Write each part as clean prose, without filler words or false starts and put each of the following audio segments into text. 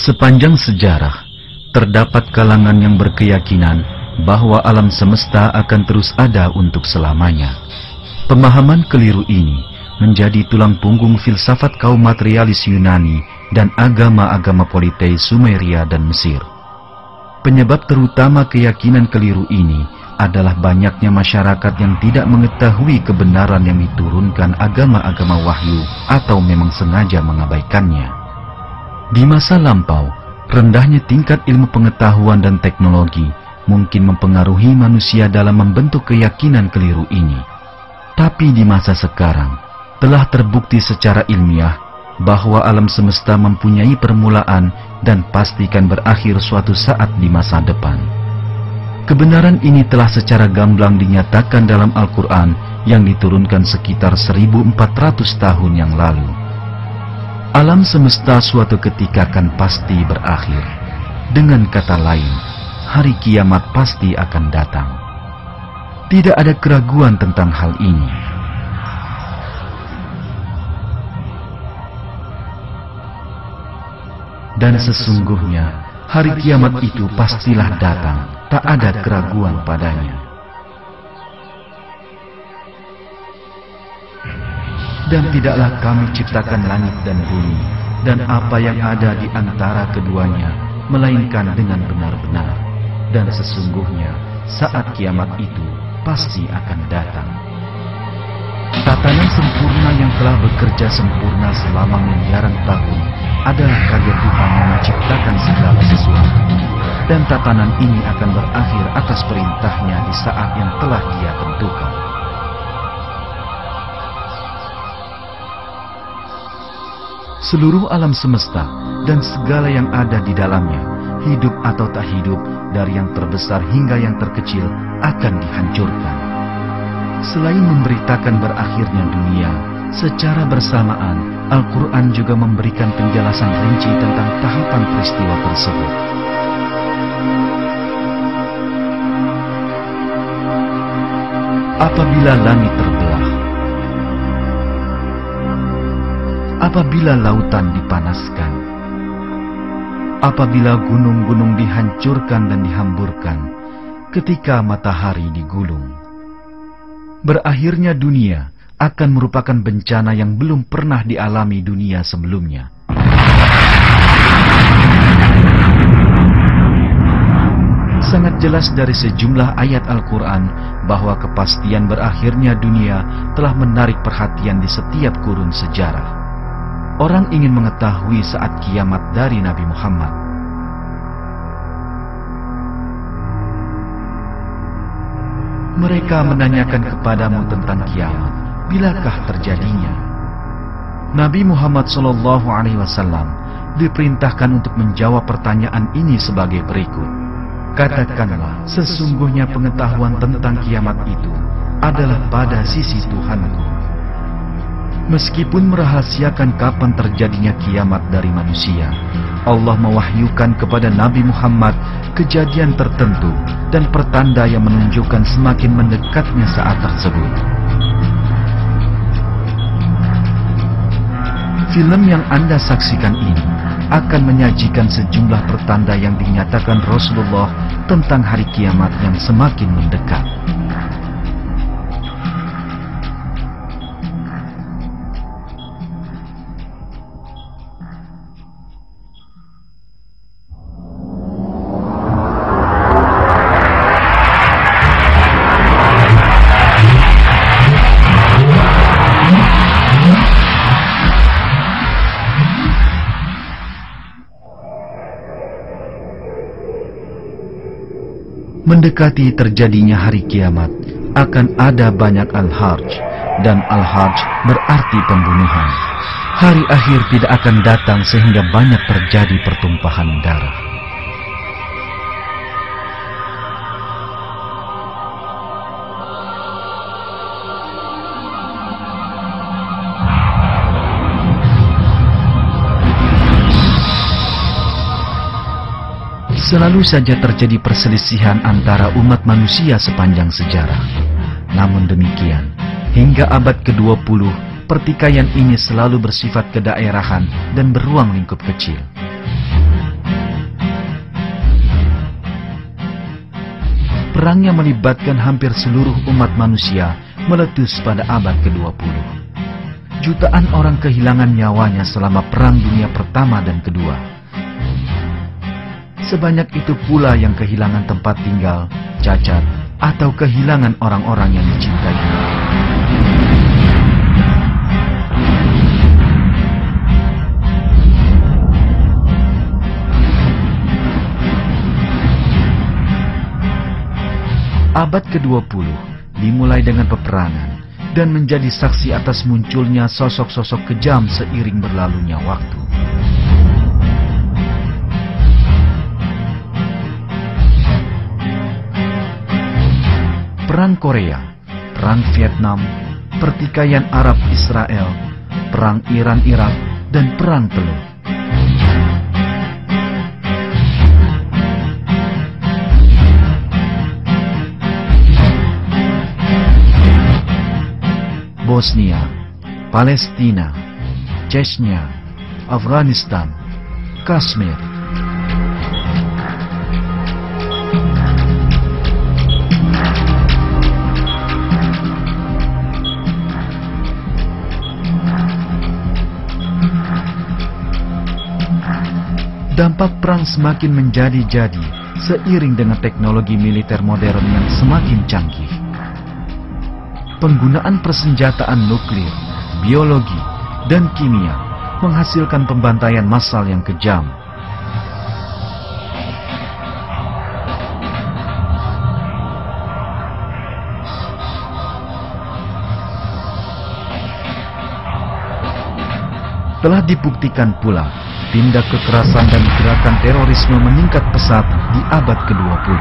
Sepanjang sejarah, terdapat kalangan yang berkeyakinan bahwa alam semesta akan terus ada untuk selamanya. Pemahaman keliru ini menjadi tulang punggung filsafat kaum materialis Yunani dan agama-agama politeis Sumeria dan Mesir. Penyebab terutama keyakinan keliru ini adalah banyaknya masyarakat yang tidak mengetahui kebenaran yang diturunkan agama-agama wahyu atau memang sengaja mengabaikannya. Di masa lampau, rendahnya tingkat ilmu pengetahuan dan teknologi mungkin mempengaruhi manusia dalam membentuk keyakinan keliru ini. Tapi di masa sekarang, telah terbukti secara ilmiah bahwa alam semesta mempunyai permulaan dan pastikan berakhir suatu saat di masa depan. Kebenaran ini telah secara gamblang dinyatakan dalam Al-Quran yang diturunkan sekitar 1400 tahun yang lalu. Alam semesta suatu ketika akan pasti berakhir. Dengan kata lain, hari kiamat pasti akan datang. Tidak ada keraguan tentang hal ini. Dan sesungguhnya, hari kiamat itu pastilah datang, tak ada keraguan padanya. Dan tidaklah kami ciptakan langit dan bumi, dan apa yang ada di antara keduanya, melainkan dengan benar-benar. Dan sesungguhnya, saat kiamat itu pasti akan datang. Tatanan sempurna yang telah bekerja sempurna selama miliaran tahun adalah karya Tuhan yang menciptakan segala sesuatu, dan tatanan ini akan berakhir atas perintahnya di saat yang telah Dia tentukan. Seluruh alam semesta dan segala yang ada di dalamnya, hidup atau tak hidup, dari yang terbesar hingga yang terkecil, akan dihancurkan. Selain memberitakan berakhirnya dunia, secara bersamaan Al-Quran juga memberikan penjelasan rinci tentang tahapan peristiwa tersebut. Apabila langit terbelah, apabila lautan dipanaskan, apabila gunung-gunung dihancurkan dan dihamburkan, ketika matahari digulung, berakhirnya dunia akan merupakan bencana yang belum pernah dialami dunia sebelumnya. Sangat jelas dari sejumlah ayat Al-Quran bahwa kepastian berakhirnya dunia telah menarik perhatian di setiap kurun sejarah. Orang ingin mengetahui saat kiamat dari Nabi Muhammad. Mereka menanyakan kepadamu tentang kiamat, bilakah terjadinya? Nabi Muhammad SAW diperintahkan untuk menjawab pertanyaan ini sebagai berikut. Katakanlah, sesungguhnya pengetahuan tentang kiamat itu adalah pada sisi Tuhanku. Meskipun merahasiakan kapan terjadinya kiamat dari manusia, Allah mewahyukan kepada Nabi Muhammad kejadian tertentu dan pertanda yang menunjukkan semakin mendekatnya saat tersebut. Film yang Anda saksikan ini akan menyajikan sejumlah pertanda yang dinyatakan Rasulullah tentang hari kiamat yang semakin mendekat. Mendekati terjadinya hari kiamat, akan ada banyak al-harj, dan al-harj berarti pembunuhan. Hari akhir tidak akan datang sehingga banyak terjadi pertumpahan darah. Selalu saja terjadi perselisihan antara umat manusia sepanjang sejarah. Namun demikian, hingga abad ke-20, pertikaian ini selalu bersifat kedaerahan dan beruang lingkup kecil. Perang yang melibatkan hampir seluruh umat manusia meletus pada abad ke-20. Jutaan orang kehilangan nyawanya selama Perang Dunia Pertama dan Kedua. Sebanyak itu pula yang kehilangan tempat tinggal, cacat, atau kehilangan orang-orang yang dicintainya. Abad ke-20 dimulai dengan peperangan dan menjadi saksi atas munculnya sosok-sosok kejam seiring berlalunya waktu. Perang Korea, Perang Vietnam, pertikaian Arab-Israel, Perang Iran-Irak, dan Perang Teluk. Bosnia, Palestina, Chechnya, Afghanistan, Kashmir. Dampak perang semakin menjadi-jadi seiring dengan teknologi militer modern yang semakin canggih. Penggunaan persenjataan nuklir, biologi, dan kimia menghasilkan pembantaian massal yang kejam. Telah dibuktikan pula, tindak kekerasan dan gerakan terorisme meningkat pesat di abad ke-20.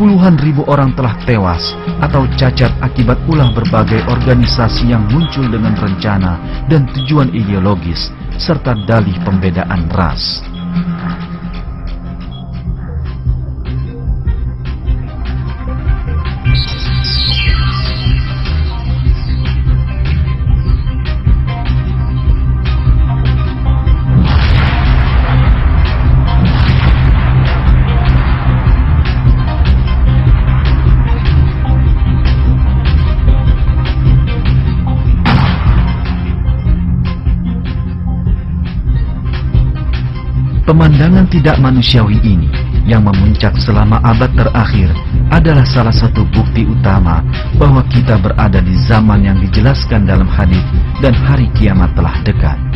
Puluhan ribu orang telah tewas atau cacat akibat ulah berbagai organisasi yang muncul dengan rencana dan tujuan ideologis serta dalih pembedaan ras. Pemandangan tidak manusiawi ini yang memuncak selama abad terakhir adalah salah satu bukti utama bahwa kita berada di zaman yang dijelaskan dalam hadits dan hari kiamat telah dekat.